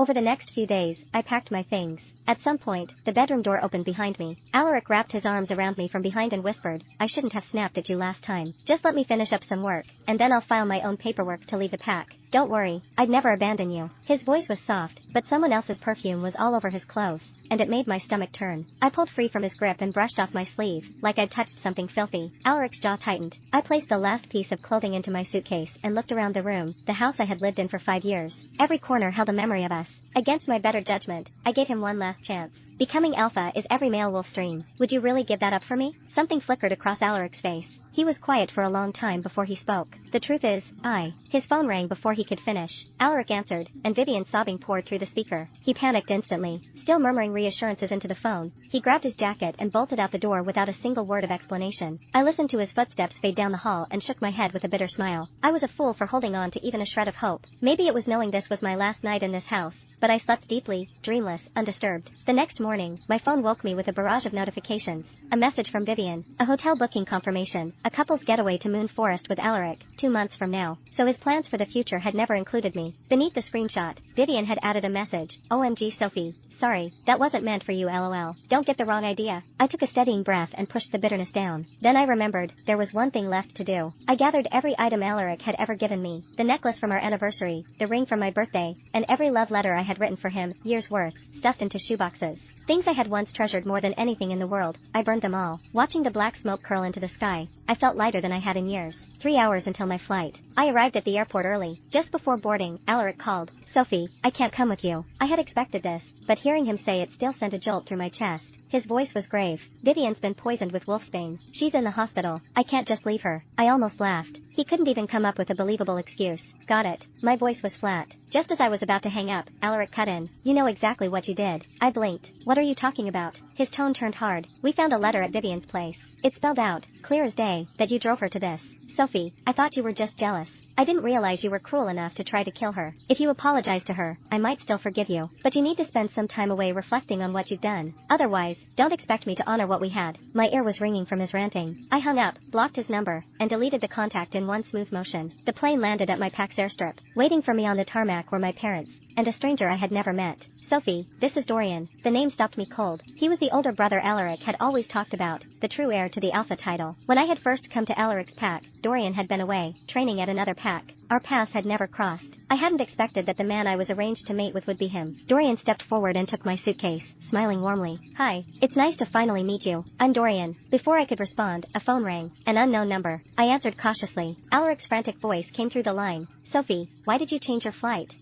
Over the next few days, I packed my things. At some point, the bedroom door opened behind me. Alaric wrapped his arms around me from behind and whispered, "I shouldn't have snapped at you last time. Just let me finish up some work, and then I'll file my own paperwork to leave the pack. Don't worry, I'd never abandon you." His voice was soft, but someone else's perfume was all over his clothes, and it made my stomach turn. I pulled free from his grip and brushed off my sleeve, like I'd touched something filthy. Alaric's jaw tightened. I placed the last piece of clothing into my suitcase and looked around the room, the house I had lived in for 5 years. Every corner held a memory of us. Against my better judgment, I gave him one last chance. Becoming alpha is every male wolf's dream. Would you really give that up for me? Something flickered across Alaric's face. He was quiet for a long time before he spoke. "The truth is, His phone rang before he could finish. Alaric answered, and Vivian's sobbing poured through the speaker. He panicked instantly. Still murmuring reassurances into the phone, he grabbed his jacket and bolted out the door without a single word of explanation. I listened to his footsteps fade down the hall and shook my head with a bitter smile. I was a fool for holding on to even a shred of hope. Maybe it was knowing this was my last night in this house, but I slept deeply, dreamless, undisturbed. The next morning, my phone woke me with a barrage of notifications. A message from Vivian, a hotel booking confirmation, a couple's getaway to Moon Forest with Alaric, 2 months from now. So his plans for the future had never included me. Beneath the screenshot, Vivian had added a message, "OMG Sophie, sorry, that wasn't meant for you lol. Don't get the wrong idea." I took a steadying breath and pushed the bitterness down. Then I remembered, there was one thing left to do. I gathered every item Alaric had ever given me, the necklace from our anniversary, the ring from my birthday, and every love letter I had written for him, years worth, stuffed into shoeboxes. Things I had once treasured more than anything in the world. I burned them all. Watching the black smoke curl into the sky, I felt lighter than I had in years. 3 hours until my flight. I arrived at the airport early. Just before boarding, Alaric called. "Sophie, I can't come with you." I had expected this, but hearing him say it still sent a jolt through my chest. His voice was grave. "Vivian's been poisoned with wolfsbane. She's in the hospital. I can't just leave her." I almost laughed. He couldn't even come up with a believable excuse. "Got it." My voice was flat. Just as I was about to hang up, Alaric cut in. "You know exactly what you did." I blinked. "What are you talking about?" His tone turned hard. "We found a letter at Vivian's place. It spelled out, clear as day, that you drove her to this. Sophie, I thought you were just jealous. I didn't realize you were cruel enough to try to kill her. If you apologize to her, I might still forgive you. But you need to spend some time away reflecting on what you've done. Otherwise, don't expect me to honor what we had." My ear was ringing from his ranting. I hung up, blocked his number, and deleted the contact in one smooth motion. The plane landed at my PAX airstrip. Waiting for me on the tarmac were my parents, and a stranger I had never met. "Sophie, this is Dorian." The name stopped me cold. He was the older brother Alaric had always talked about, the true heir to the Alpha title. When I had first come to Alaric's pack, Dorian had been away, training at another pack. Our paths had never crossed. I hadn't expected that the man I was arranged to mate with would be him. Dorian stepped forward and took my suitcase, smiling warmly. "Hi, it's nice to finally meet you. I'm Dorian." Before I could respond, a phone rang. An unknown number. I answered cautiously. Alaric's frantic voice came through the line. "Sophie, why did you change your flight?